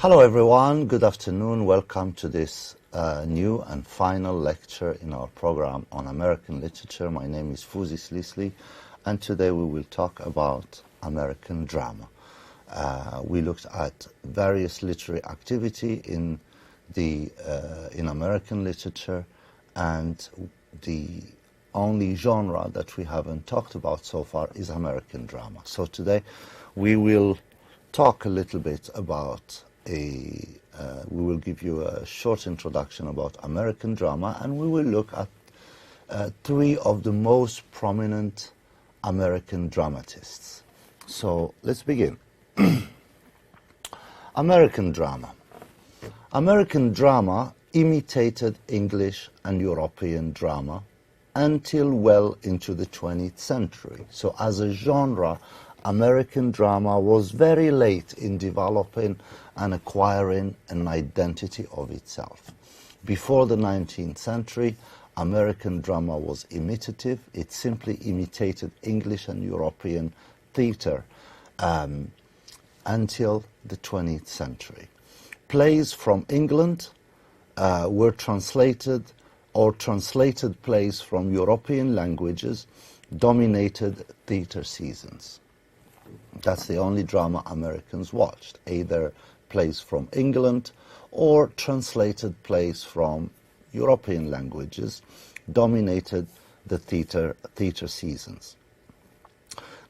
Hello everyone, good afternoon. Welcome to this new and final lecture in our program on American literature. My name is Fuzi Slisli, and today we will talk about American drama. We looked at various literary activity in American literature, and the only genre that we haven't talked about so far is American drama. So today we will talk a little bit about we will give you a short introduction about American drama, and we will look at three of the most prominent American dramatists. So let's begin. American drama. American drama imitated English and European drama until well into the 20th century. So as a genre, American drama was very late in developing and acquiring an identity of itself. Before the 19th century, American drama was imitative. It simply imitated English and European theater until the 20th century. Plays from England were translated, or translated plays from European languages dominated theater seasons. That's the only drama Americans watched, either plays from England or translated plays from European languages dominated the theater seasons.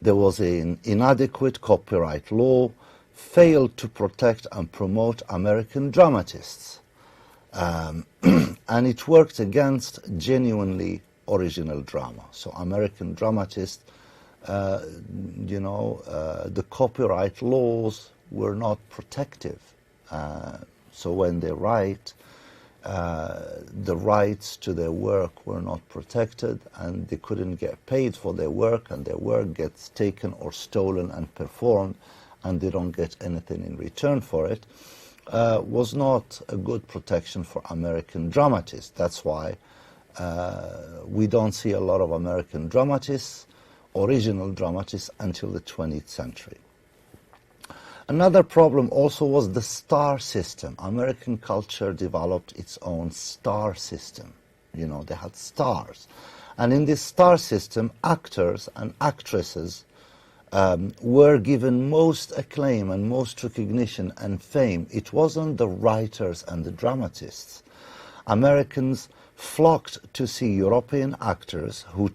There was an inadequate copyright law, failed to protect and promote American dramatists, and it worked against genuinely original drama. So American dramatists, the copyright laws were not protective. So when they write, the rights to their work were not protected, and they couldn't get paid for their work, and their work gets taken or stolen and performed, and they don't get anything in return for it, was not a good protection for American dramatists. That's why we don't see a lot of American dramatists, original dramatists, until the 20th century. Another problem also was the star system. American culture developed its own star system. You know, they had stars. And in this star system, actors and actresses were given most acclaim and most recognition and fame. It wasn't the writers and the dramatists. Americans flocked to see European actors who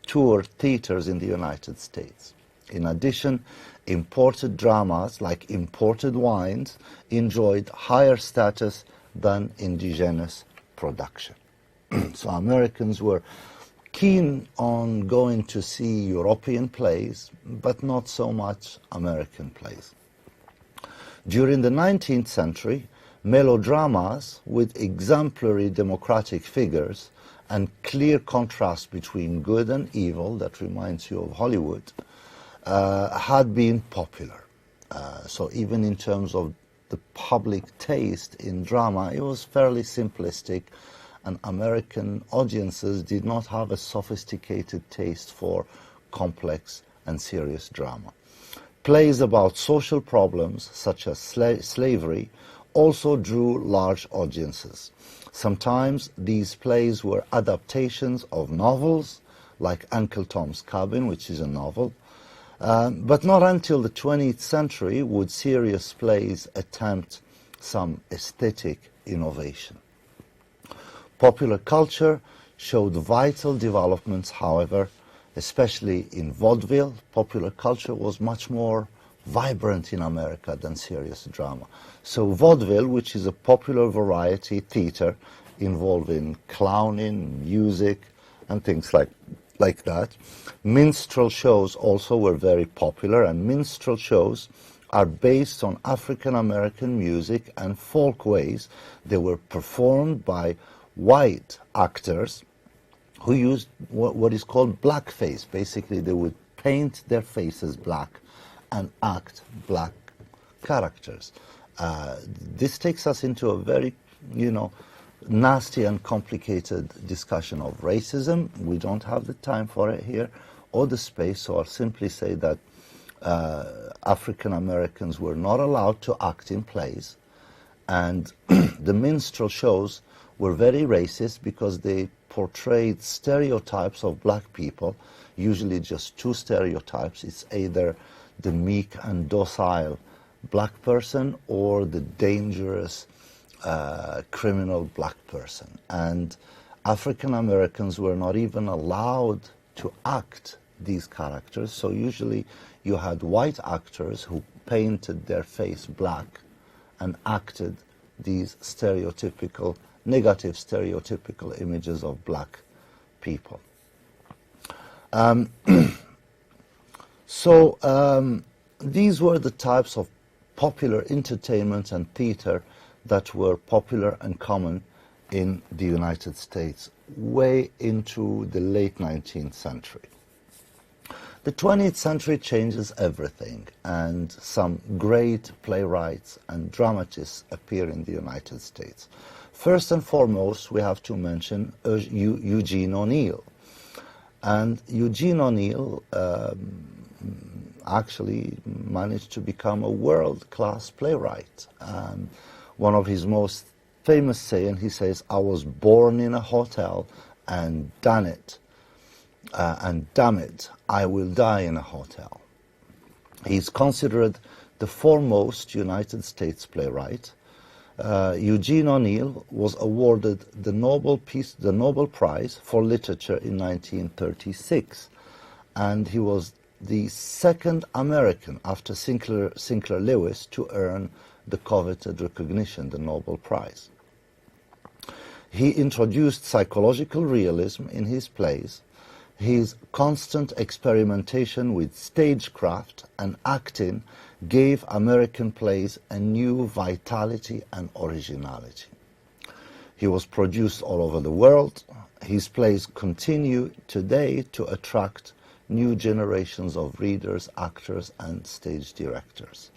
toured theaters in the United States. In addition, imported dramas, like imported wines, enjoyed higher status than indigenous production. So Americans were keen on going to see European plays, but not so much American plays. During the 19th century, melodramas with exemplary democratic figures and clear contrast between good and evil, that reminds you of Hollywood, had been popular. So even in terms of the public taste in drama, it was fairly simplistic, and American audiences did not have a sophisticated taste for complex and serious drama. Plays about social problems, such as slavery, also drew large audiences. Sometimes these plays were adaptations of novels, like Uncle Tom's Cabin, which is a novel, but not until the 20th century would serious plays attempt some aesthetic innovation. Popular culture showed vital developments, however, especially in vaudeville. Popular culture was much more vibrant in America than serious drama. So vaudeville, which is a popular variety theater involving clowning, music, and things like that. Minstrel shows also were very popular, and minstrel shows are based on African American music and folkways. They were performed by white actors who used what is called blackface. Basically, they would paint their faces black and act black characters. This takes us into a very, nasty and complicated discussion of racism. We don't have the time for it here or the space, so I'll simply say that African Americans were not allowed to act in plays, and the minstrel shows were very racist because they portrayed stereotypes of black people, usually just two stereotypes. It's either the meek and docile black person or the dangerous criminal black person. And African Americans were not even allowed to act these characters, so usually you had white actors who painted their face black and acted these stereotypical, negative stereotypical images of black people. These were the types of popular entertainment and theater that were popular and common in the United States way into the late 19th century. The 20th century changes everything, and some great playwrights and dramatists appear in the United States. First and foremost, we have to mention Eugene O'Neill. And Eugene O'Neill actually managed to become a world-class playwright. One of his most famous saying, he says, "I was born in a hotel, and damn it, I will die in a hotel." He's considered the foremost United States playwright. Eugene O'Neill was awarded the Nobel Prize for Literature in 1936, and he was the second American after Sinclair Lewis to earn the coveted recognition, the Nobel Prize. He introduced psychological realism in his plays. His constant experimentation with stagecraft and acting gave American plays a new vitality and originality. He was produced all over the world. His plays continue today to attract new generations of readers, actors, and stage directors.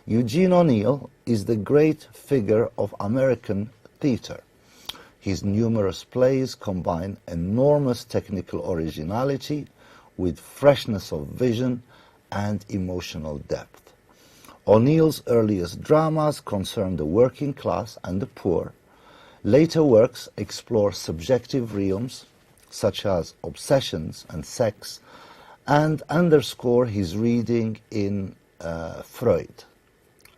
Eugene O'Neill is the great figure of American theater. His numerous plays combine enormous technical originality with freshness of vision and emotional depth. O'Neill's earliest dramas concern the working class and the poor. Later works explore subjective realms such as obsessions and sex, and underscore his reading in Freud,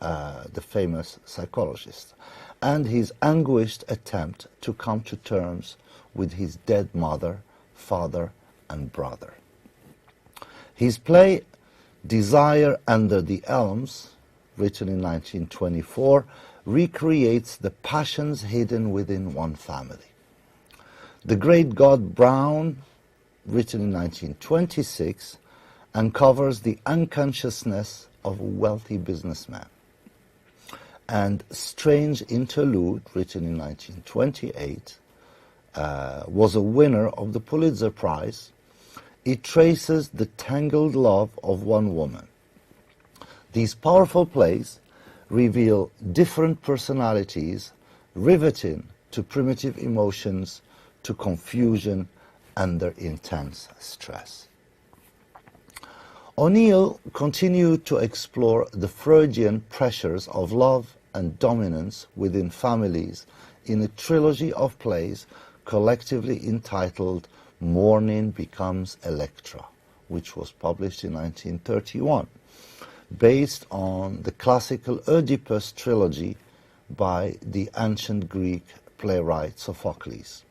the famous psychologist, and his anguished attempt to come to terms with his dead mother, father, and brother. His play Desire Under the Elms, written in 1924, recreates the passions hidden within one family. The Great God Brown, written in 1926, uncovers the unconsciousness of a wealthy businessman. And Strange Interlude, written in 1928, was a winner of the Pulitzer Prize. It traces the tangled love of one woman. These powerful plays reveal different personalities, riveting to primitive emotions, to confusion, under intense stress. O'Neill continued to explore the Freudian pressures of love and dominance within families in a trilogy of plays collectively entitled Morning Becomes Electra, which was published in 1931, based on the classical Oedipus trilogy by the ancient Greek playwright Sophocles.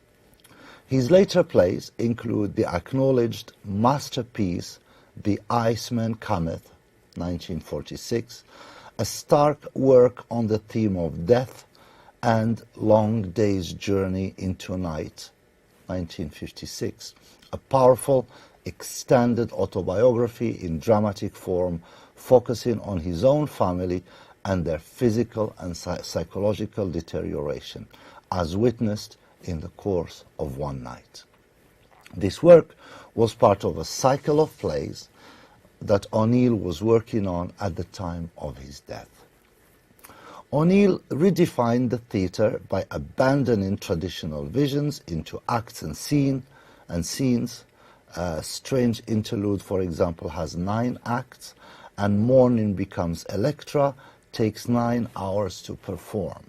His later plays include the acknowledged masterpiece The Iceman Cometh, 1946, a stark work on the theme of death, and Long Day's Journey into Night, 1956, a powerful, extended autobiography in dramatic form focusing on his own family and their physical and psychological deterioration, as witnessed in the course of one night. This work was part of a cycle of plays that O'Neill was working on at the time of his death. O'Neill redefined the theatre by abandoning traditional visions into acts and scenes. Strange Interlude, for example, has 9 acts, and Morning Becomes Electra takes 9 hours to perform,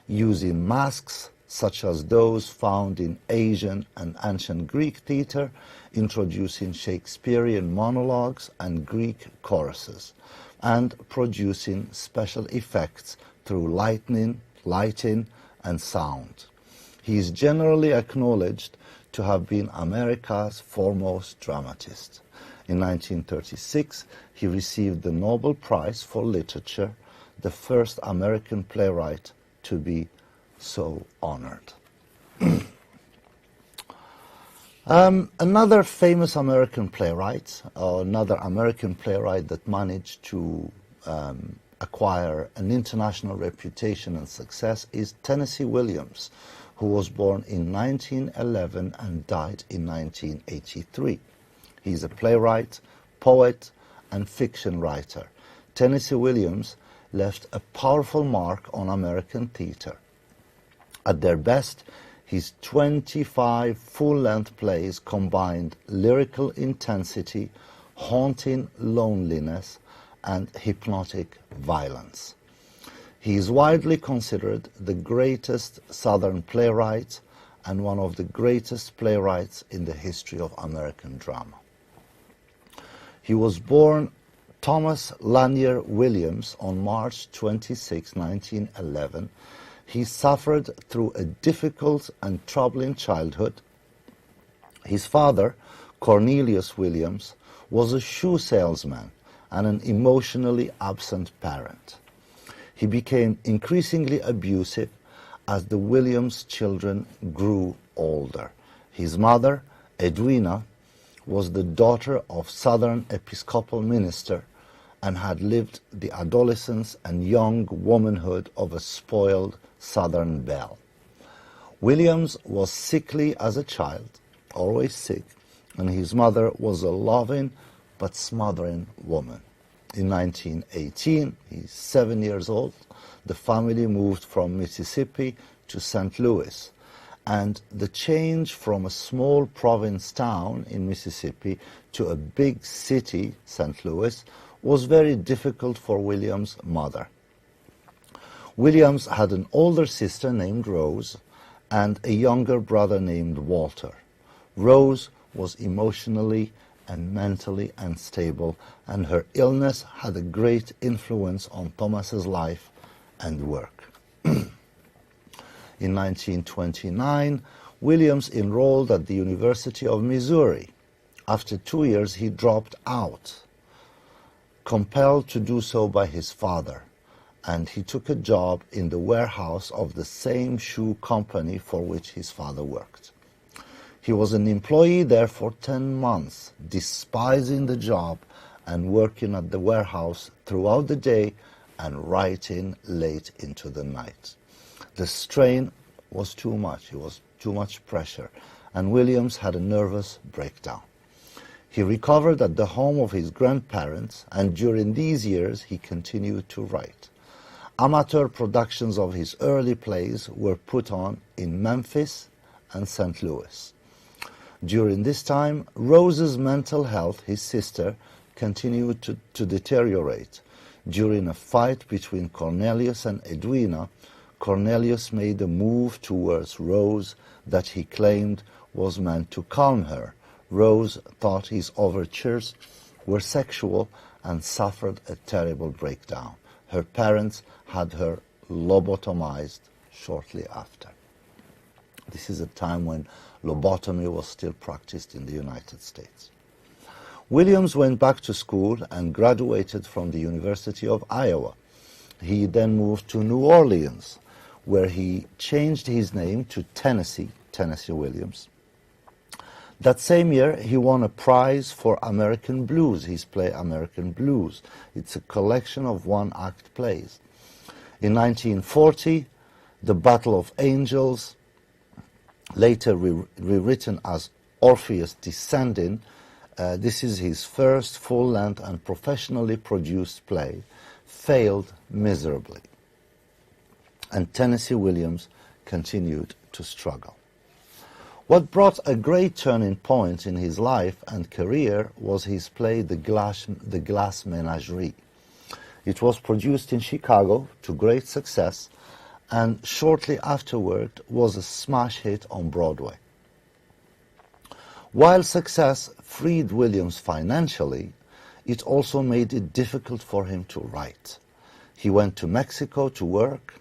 using masks such as those found in Asian and ancient Greek theatre, introducing Shakespearean monologues and Greek choruses, and producing special effects through lighting, and sound. He is generally acknowledged to have been America's foremost dramatist. In 1936, he received the Nobel Prize for Literature, the first American playwright to be so honored. Another famous American playwright, or another American playwright that managed to acquire an international reputation and success, is Tennessee Williams, who was born in 1911 and died in 1983. He's a playwright, poet, and fiction writer. Tennessee Williams left a powerful mark on American theatre. At their best, his 25 full-length plays combined lyrical intensity, haunting loneliness, and hypnotic violence. He is widely considered the greatest Southern playwright and one of the greatest playwrights in the history of American drama. He was born Thomas Lanier Williams on March 26, 1911. He suffered through a difficult and troubling childhood. His father, Cornelius Williams, was a shoe salesman and an emotionally absent parent. He became increasingly abusive as the Williams children grew older. His mother, Edwina, was the daughter of Southern Episcopal minister and had lived the adolescence and young womanhood of a spoiled Southern belle. Williams was sickly as a child, always sick, and his mother was a loving but smothering woman. In 1918, he's 7 years old, the family moved from Mississippi to St. Louis, and the change from a small province town in Mississippi to a big city, St. Louis, was very difficult for Williams' mother. Williams had an older sister named Rose and a younger brother named Walter. Rose was emotionally and mentally unstable, and her illness had a great influence on Thomas's life and work. In 1929, Williams enrolled at the University of Missouri. After 2 years, he dropped out, compelled to do so by his father, and he took a job in the warehouse of the same shoe company for which his father worked. He was an employee there for 10 months, despising the job and working at the warehouse throughout the day and writing late into the night. The strain was too much. It was too much pressure, and Williams had a nervous breakdown. He recovered at the home of his grandparents, and during these years he continued to write. Amateur productions of his early plays were put on in Memphis and St. Louis. During this time, Rose's mental health, his sister, continued to deteriorate. During a fight between Cornelius and Edwina, Cornelius made a move towards Rose that he claimed was meant to calm her. Rose thought his overtures were sexual and suffered a terrible breakdown. Her parents had her lobotomized shortly after. This is a time when lobotomy was still practiced in the United States. Williams went back to school and graduated from the University of Iowa. He then moved to New Orleans, where he changed his name to Tennessee Williams. That same year, he won a prize for American Blues, his play American Blues. It's a collection of one-act plays. In 1940, The Battle of Angels, later rewritten as Orpheus Descending, this is his first full-length and professionally produced play, failed miserably. And Tennessee Williams continued to struggle. What brought a great turning point in his life and career was his play The Glass Menagerie. It was produced in Chicago to great success, and shortly afterward was a smash hit on Broadway. While success freed Williams financially, it also made it difficult for him to write. He went to Mexico to work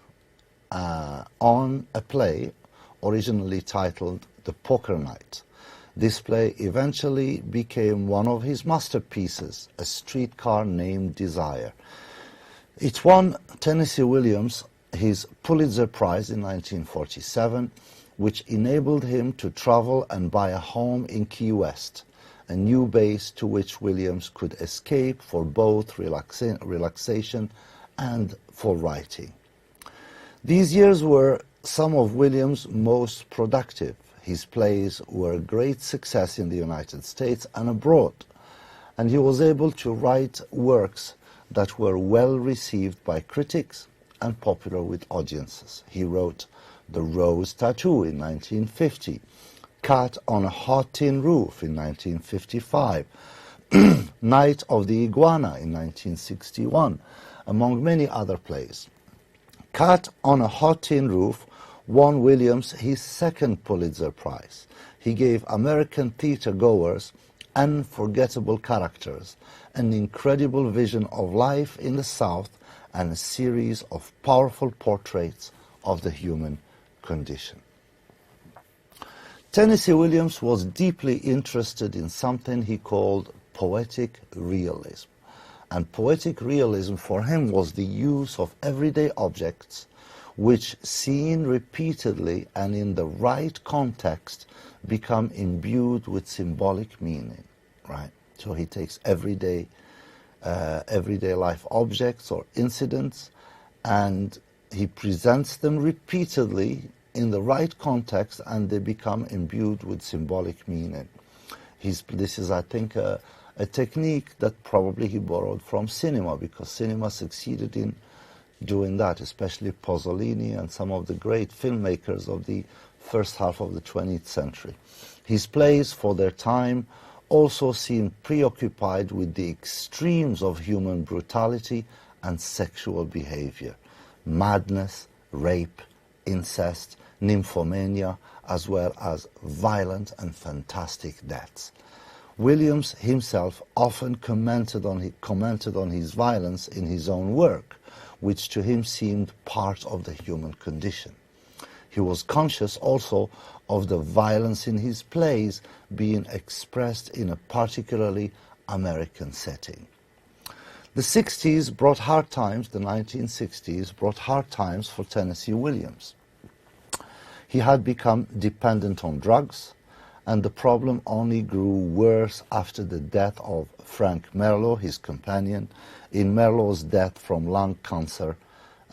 on a play originally titled The Poker Night. This play eventually became one of his masterpieces, A Streetcar Named Desire. It won Tennessee Williams his Pulitzer Prize in 1947, which enabled him to travel and buy a home in Key West, a new base to which Williams could escape for both relaxation and for writing. These years were some of Williams' most productive. His plays were a great success in the United States and abroad, and he was able to write works that were well received by critics and popular with audiences. He wrote The Rose Tattoo in 1950, Cat on a Hot Tin Roof in 1955, Night of the Iguana in 1961, among many other plays. Cat on a Hot Tin Roof won Williams his second Pulitzer Prize. He gave American theater goers unforgettable characters, an incredible vision of life in the South, and a series of powerful portraits of the human condition. Tennessee Williams was deeply interested in something he called poetic realism. And poetic realism for him was the use of everyday objects which, seen repeatedly and in the right context, become imbued with symbolic meaning, right? So he takes everyday life objects or incidents, and he presents them repeatedly in the right context, and they become imbued with symbolic meaning. This is, I think, a technique that probably he borrowed from cinema, because cinema succeeded in doing that, especially Pasolini and some of the great filmmakers of the first half of the 20th century. His plays, for their time, also seemed preoccupied with the extremes of human brutality and sexual behavior, madness, rape, incest, nymphomania, as well as violent and fantastic deaths. Williams himself often commented on his violence in his own work, which to him seemed part of the human condition. He was conscious also of the violence in his plays being expressed in a particularly American setting. The 60s brought hard times, the 1960s brought hard times for Tennessee Williams. He had become dependent on drugs, and the problem only grew worse after the death of Frank Merlo, his companion. In Merlo's death from lung cancer,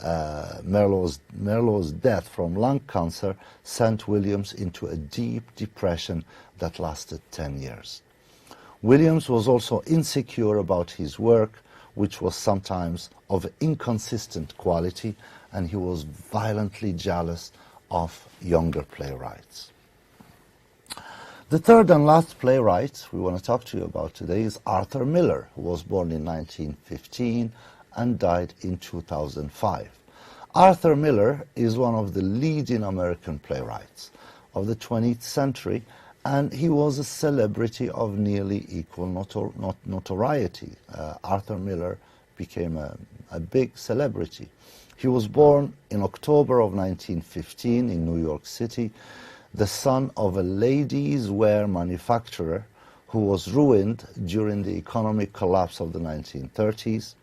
Merlo's death from lung cancer sent Williams into a deep depression that lasted 10 years. Williams was also insecure about his work, which was sometimes of inconsistent quality, and he was violently jealous of younger playwrights. The third and last playwright we want to talk to you about today is Arthur Miller, who was born in 1915 and died in 2005. Arthur Miller is one of the leading American playwrights of the 20th century, and he was a celebrity of nearly equal notoriety. Arthur Miller became a big celebrity. He was born in October of 1915 in New York City, the son of a ladies' wear manufacturer who was ruined during the economic collapse of the 1930s.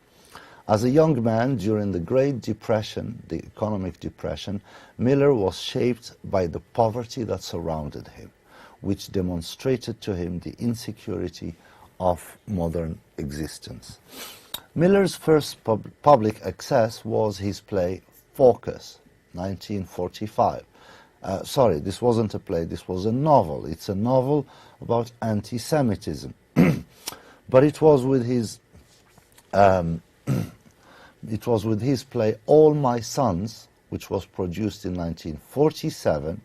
As a young man during the Great Depression, the economic depression, Miller was shaped by the poverty that surrounded him, which demonstrated to him the insecurity of modern existence. Miller's first public access was his play Focus, 1945. Sorry, this wasn't a play, this was a novel. It's a novel about anti-Semitism. But it was with his play All My Sons, which was produced in 1947,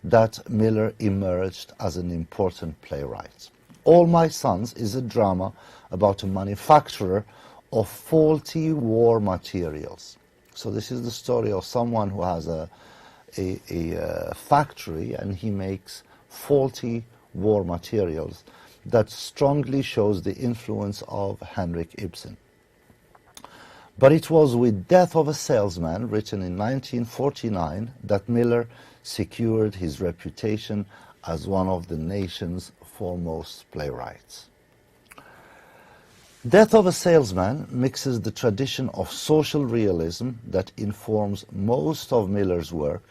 that Miller emerged as an important playwright. All My Sons is a drama about a manufacturer of faulty war materials. So this is the story of someone who has a factory, and he makes faulty war materials. That strongly shows the influence of Henrik Ibsen. But it was with Death of a Salesman, written in 1949, that Miller secured his reputation as one of the nation's foremost playwrights. Death of a Salesman mixes the tradition of social realism that informs most of Miller's work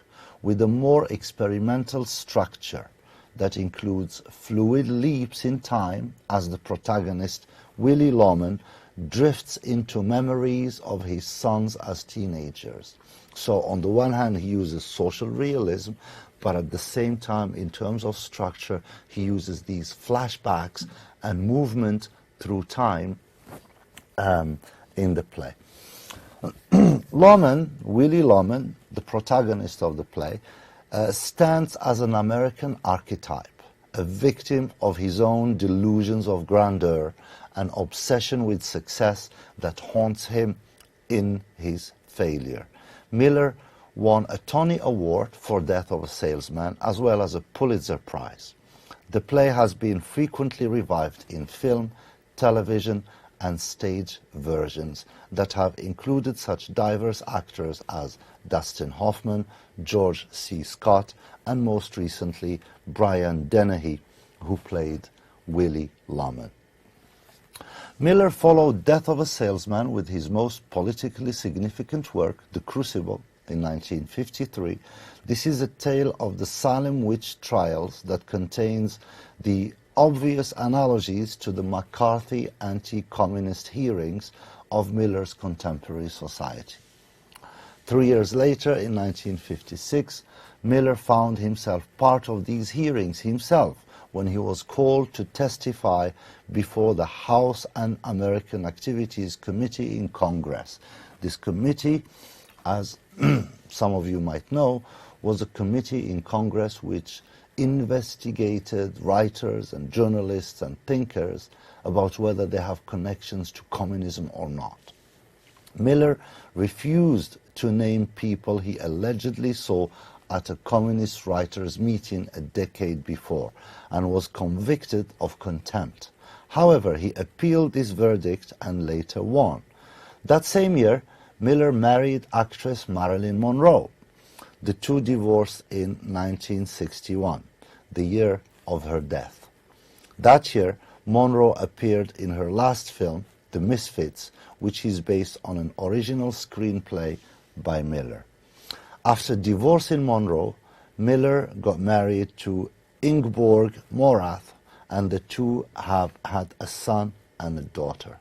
with a more experimental structure that includes fluid leaps in time as the protagonist, Willy Loman, drifts into memories of his sons as teenagers. So on the one hand, he uses social realism, but at the same time, in terms of structure, he uses these flashbacks and movement through time in the play. Loman, Willy Loman, the protagonist of the play, stands as an American archetype, a victim of his own delusions of grandeur, an obsession with success that haunts him in his failure. Miller won a Tony Award for Death of a Salesman, as well as a Pulitzer Prize. The play has been frequently revived in film, television, and stage versions that have included such diverse actors as Dustin Hoffman, George C. Scott, and most recently Brian Dennehy, who played Willy Loman. Miller followed Death of a Salesman with his most politically significant work, The Crucible, in 1953. This is a tale of the Salem witch trials that contains the obvious analogies to the McCarthy anti-communist hearings of Miller's contemporary society. 3 years later, in 1956, Miller found himself part of these hearings himself when he was called to testify before the House Un-American Activities Committee in Congress. This committee, as some of you might know, was a committee in Congress which investigated writers and journalists and thinkers about whether they have connections to communism or not. Miller refused to name people he allegedly saw at a communist writers' meeting a decade before and was convicted of contempt. However, he appealed this verdict and later won. That same year, Miller married actress Marilyn Monroe. The two divorced in 1961, the year of her death. That year, Monroe appeared in her last film, The Misfits, which is based on an original screenplay by Miller. After divorcing Monroe, Miller got married to Ingeborg Morath, and the two have had a son and a daughter.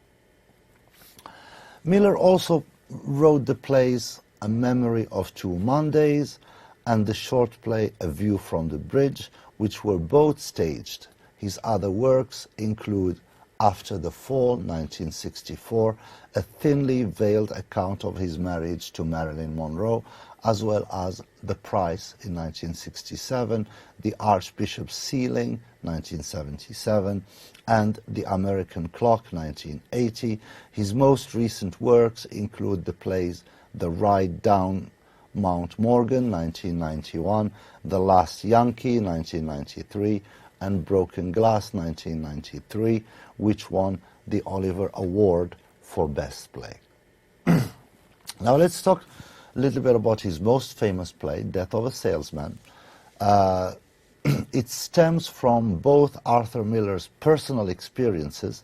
Miller also wrote the plays A Memory of Two Mondays and the short play A View from the Bridge, which were both staged. His other works include After the Fall, 1964, a thinly veiled account of his marriage to Marilyn Monroe, as well as The Price in 1967, The Archbishop's Ceiling, 1977, and The American Clock, 1980. His most recent works include the plays The Ride Down Mount Morgan, 1991, The Last Yankee, 1993, and Broken Glass, 1993, which won the Oliver Award for Best Play. Now let's talk a little bit about his most famous play, Death of a Salesman. It stems from both Arthur Miller's personal experiences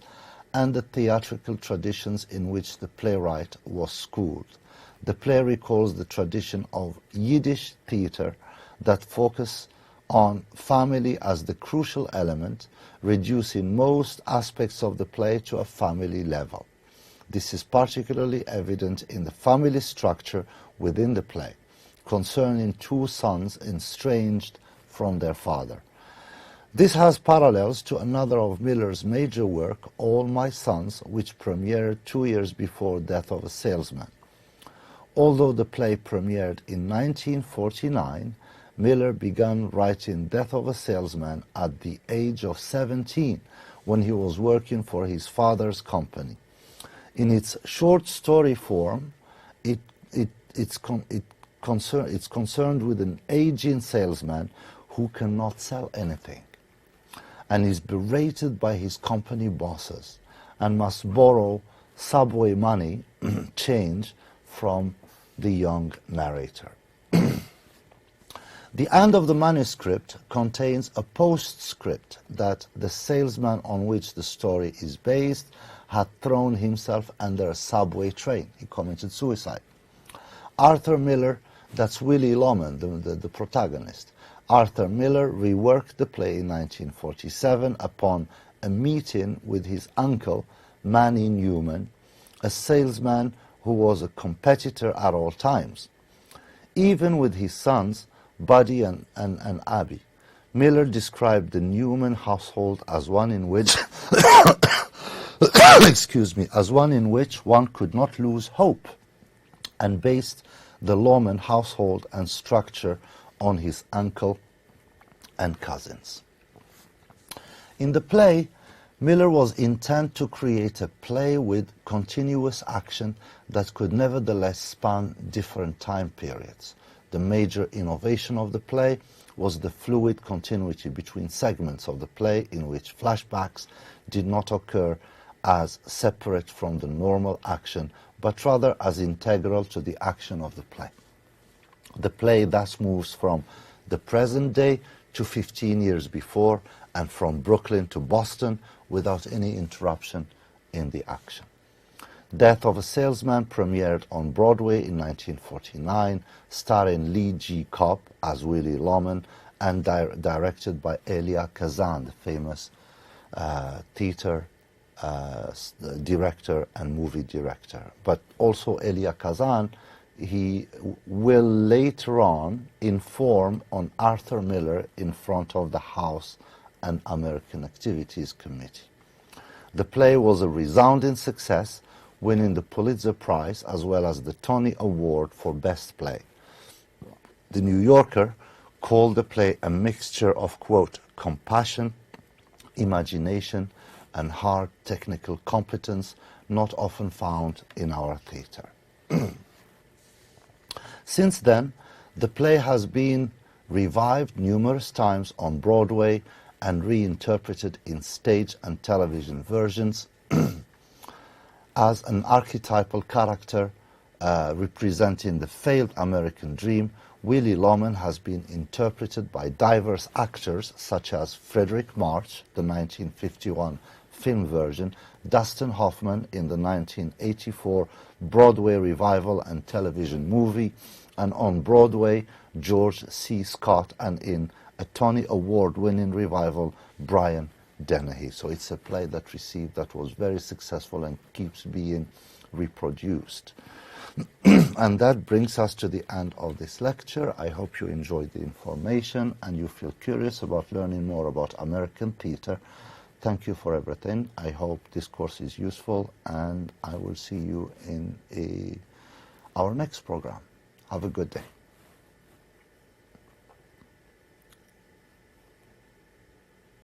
and the theatrical traditions in which the playwright was schooled. The play recalls the tradition of Yiddish theater that focus on family as the crucial element, reducing most aspects of the play to a family level. This is particularly evident in the family structure within the play, concerning two sons estranged from their father. This has parallels to another of Miller's major work, All My Sons, which premiered 2 years before Death of a Salesman. Although the play premiered in 1949, Miller began writing Death of a Salesman at the age of 17 when he was working for his father's company. In its short story form, it's concerned with an aging salesman who cannot sell anything and is berated by his company bosses and must borrow subway money, change, from the young narrator. The end of the manuscript contains a postscript that the salesman on which the story is based had thrown himself under a subway train. He committed suicide. Arthur Miller, that's Willy Loman, the protagonist. Arthur Miller reworked the play in 1947 upon a meeting with his uncle, Manny Newman, a salesman who was a competitor at all times. Even with his sons, Buddy and Abby, Miller described the Newman household as one in which as one in which one could not lose hope, and based the Loman household and structure on his uncle and cousins. In the play, Miller was intent to create a play with continuous action that could nevertheless span different time periods. The major innovation of the play was the fluid continuity between segments of the play in which flashbacks did not occur as separate from the normal action, but rather as integral to the action of the play. The play thus moves from the present day to 15 years before, and from Brooklyn to Boston without any interruption in the action. Death of a Salesman premiered on Broadway in 1949, starring Lee G. Cobb as Willy Loman and directed by Elia Kazan, the famous theater director and movie director. But also Elia Kazan, he will later on inform on Arthur Miller in front of the House and American Activities Committee. The play was a resounding success, winning the Pulitzer Prize as well as the Tony Award for Best Play. The New Yorker called the play a mixture of, quote, compassion, imagination, and hard technical competence not often found in our theater. Since then, the play has been revived numerous times on Broadway and reinterpreted in stage and television versions as an archetypal character representing the failed American dream. Willy Loman has been interpreted by diverse actors such as Frederick March, the 1951 film version, Dustin Hoffman in the 1984 Broadway revival and television movie, and on Broadway, George C. Scott, and in a Tony Award-winning revival, Brian Dennehy. So it's a play that was very successful and keeps being reproduced. And that brings us to the end of this lecture. I hope you enjoyed the information and you feel curious about learning more about American theater. Thank you for everything. I hope this course is useful, and I will see you in our next program. Have a good day.